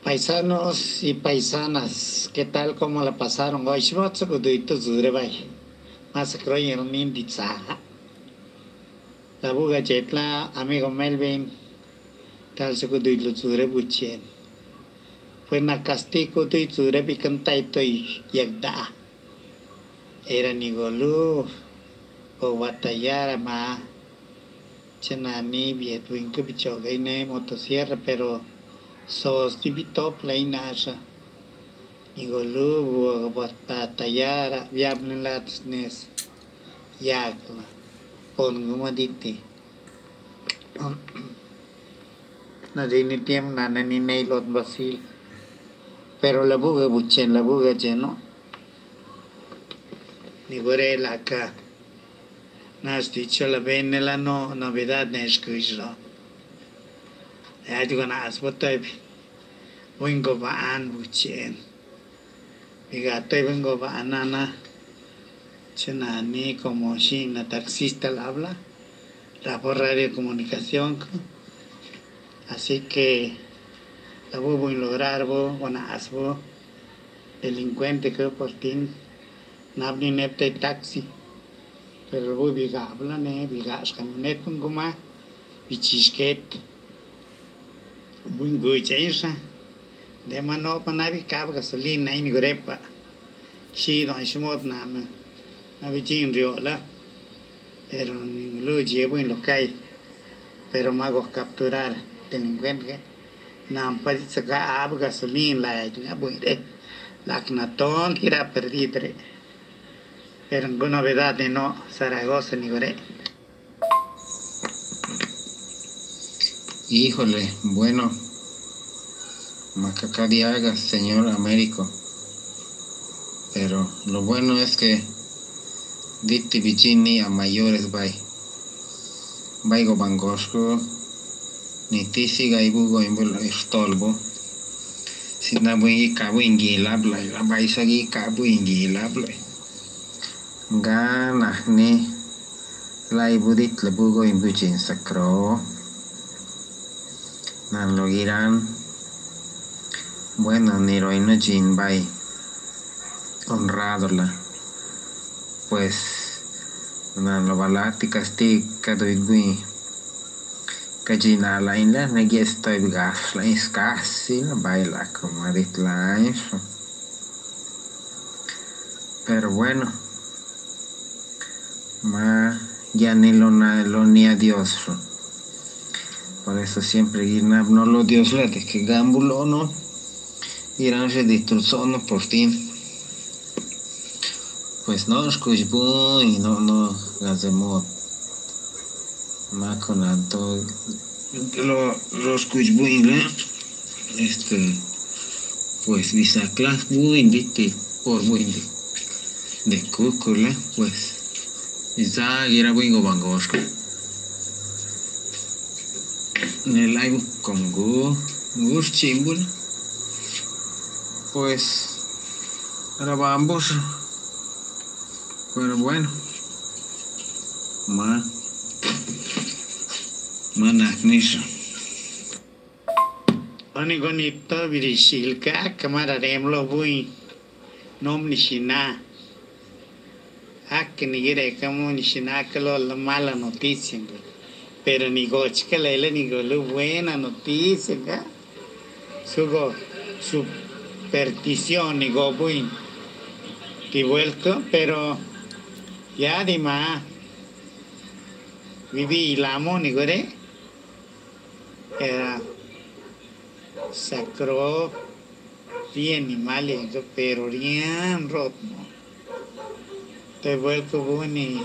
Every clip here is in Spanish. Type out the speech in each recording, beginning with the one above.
Paisanos y paisanas, ¿qué tal? ¿Cómo la pasaron? Hoy shmotso kuduito zurebay. Más croyen minditza. La buga jetla, amigo Melvin, tal se kuduito zurebuchen. Fue na castigo tu zurebi cantai toy yagda. Era nigolu o batayara ma. Chenani viet winko bichoga ne motosierra, pero sos tibito play nasa. Igolu batayara viable latsnes yakla pon gumaditi na dini tiem na ni nei lot basil pero la buga buchen la buga jeno ni gore la ka nas dicho la bene la no novedad nes kuisro ya digo na asbotai wingo ba an buchen bigato wingo ba anana chenani como si na taxista la habla la por radio comunicación. Así que la voy a lograr, voy a hacer delincuente que por ti, nabni nepte taxi, pero voy a vigar, ne, vigar, camionet con goma, bichisquet, voy a guiar, de mano para navigar gasolina y grepa, si no es mod nada, navigin riola, pero ni lo llevo en lo que hay, pero me hago capturar delincuente. Nampak seka ab gasolin la ya buire la knaton kira perdidre pero ninguna novedad de no Zaragoza ni gore. Híjole, bueno, Macacariaga, señor Américo. Pero lo bueno es que Diti Vicini a mayores Baigo Bangosco, ni tisi gaibugo imbul estolbo. Si na bui kabu ingilab la baisagi kabu ingilab la. Gana ni la ibudit lebugo imbuchin sacro. Nan lo giran. Bueno, ni roino jin bai. Honrado la. Pues nan lo balati casti kaduit bui. Kajina lain la nagi estoy gas la casi la baila como dit la eso. Pero bueno, ya ni lo ni a Dios. Por eso siempre Guinab no lo Dios la de que gambulo no irán se distruzono por ti. Pues no escuchbo y no gazemo maconato lo escuchbo pues visaclas muy por muy de cúcula pues isa gira wingo bangosco en el live con gus chimbul pues grabamos pero bueno manaknisha Oni gonito virishilka kamara remlo bui nom nishina que ni gire como nishina que lo la mala noticia pero ni goch que le ni go lo buena noticia ga sugo superstición ni go bui di vuelto pero ya di ma viví la mo ni gore era sacro bien animales pero bien roto te vuelco buni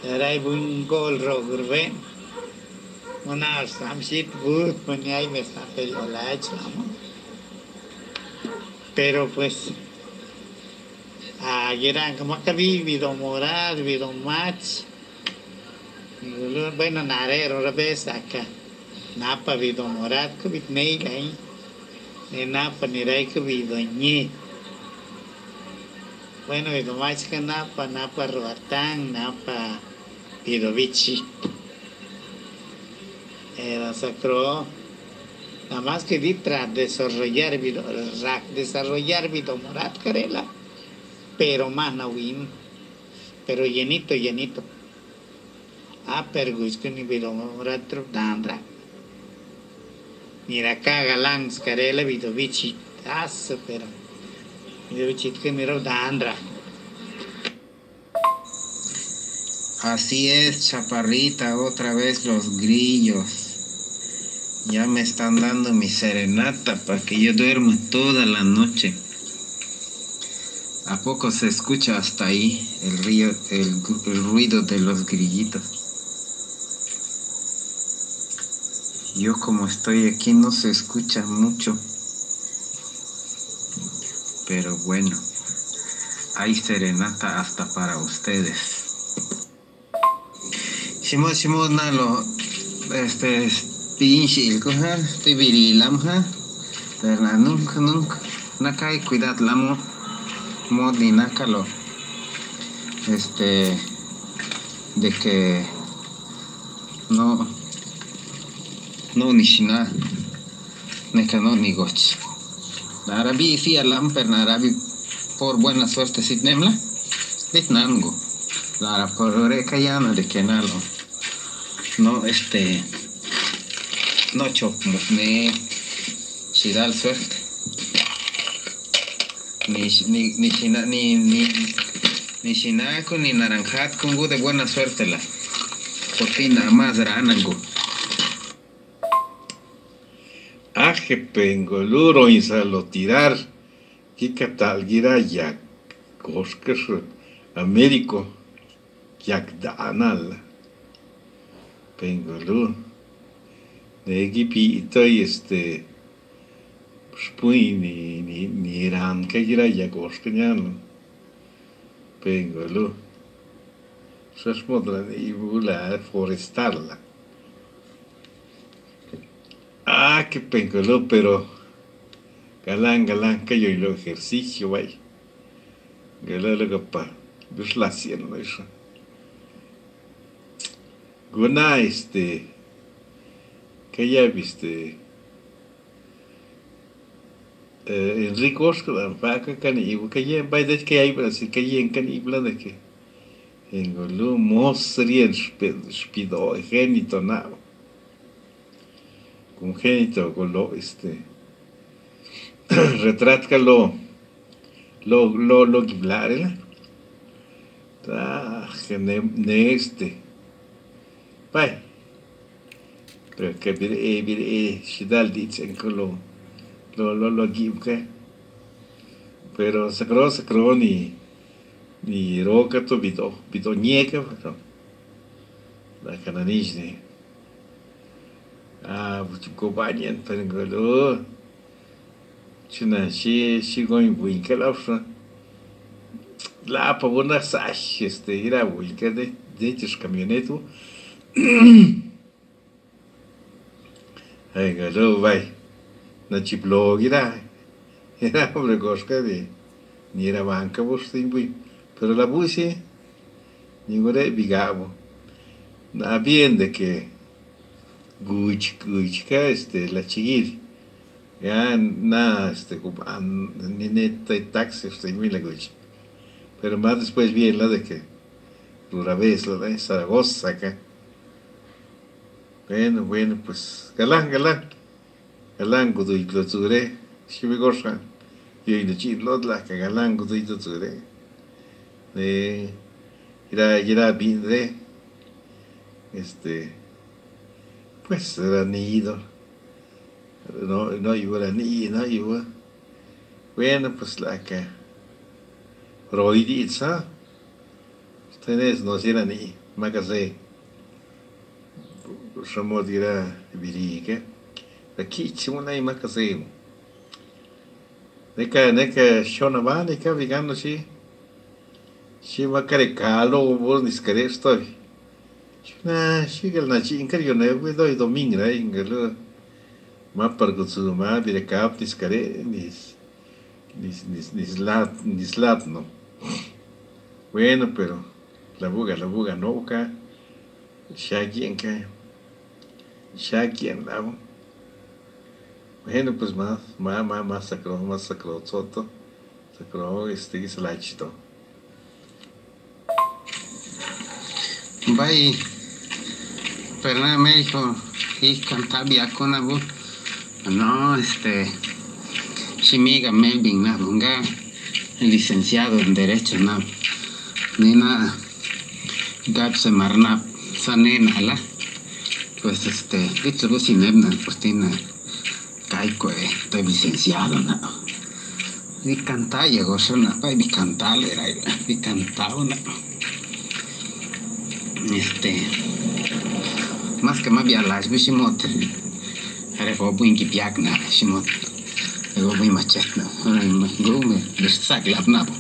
darai bun gol rogurbe una samshit bus poniai me sape olach pero pues ayer como que vivido morar vivido match bueno narero revés acá napa vivido morar que vit nei gai ne napa ni rai que vivido ñi. Bueno, vivido match que napa roatán napa vivido bichi era sacro nada más que ditra desarrollar vida morat carela, pero más no win, pero llenito, llenito. Pero que ni vida morat dandra. Mira acá galán carela vida bichi, pero vida bichi que mira dandra. Así es, chaparrita, otra vez los grillos. Ya me están dando mi serenata para que yo duerma toda la noche. ¿A poco se escucha hasta ahí el ruido de los grillitos? Yo como estoy aquí no se escucha mucho. Pero bueno, hay serenata hasta para ustedes. Shimo nalo pinche el cojar, estoy virilam ha. Pero nunca nakai cuidad lamo modi nakalo. De que no nishina neka no ni goch. Narabi si alam per narabi por buena suerte sit nemla. Vietnamgo. Lara por recayana de que nalo. No no chocmo ne shidal suerte. Ni shinaco ni naranjat con de buena suerte la. Por fin nada más ranango. Aje pengoluro insalo tirar. Kika talgira yak. Koskes Américo. Yak danal. Pengolur. Negi pito y spui ni ranka gira yak oskanyano. Pengolur. Sas modra ni bula forestarla. Qué pengolur, pero galán, que yo lo ejercicio, vaya. Galán lo que pa, pues la haciendo eso. Guna, que ya viste, Enrique Oscar, vaca caníbal, que ya, vaya, de que hay, así que ya en caníbal, de que en Golú, mostrían, spido, genito, nada. Congénito, con lo, retrátkalo, lo giblare, pai, pero que shidal dicen que lo gibke, pero sacro ni roca to bito ñeca, pero la cananishne. Go banyan, pero chuna she going winka la pa buena sash ira winka de tus camioneto. Ay galo vai na chiplo era hombre cosca de ni era banca vos timbu pero la busi ni gore bigabo na bien de que guch ka la chigir ya na ni neta y taxi mil guch pero más después bien la de que una vez la de Zaragoza acá. Bueno, pues galán gudu y lo ture si me gorra y no chi lot la que galán gudu y lo ture irá bien de pues era nido no iba ni no iba bueno pues la que roiditza ustedes no era ni magazine Ramo dirá virique aquí chimuna y magazine neka shona va neka vigando si va carecalo vos ni scare estoy shigal na chi inkar yo ne we doi domingo ingalo ma par gutsu ma dire cap discare ni slat no bueno pero la buga no ka shagien la Bueno, pues más sacro, soto, sacro, guisalachito. Vai, Fernanda me dijo, y cantabia con abu, no, Shimiga Melvin, na, bunga, licenciado en Derecho, na, ni nada, Gapse Marnap, Sanena, la, pues, dicho sin ebna, pues tiene, caico, estoy licenciado, na, y cantar, llegó, na, y cantar, era, y cantaba, na, más que más bien las bishimot, era como buen kipiak, na, shimot. Go be machete, go me, sac la nabo.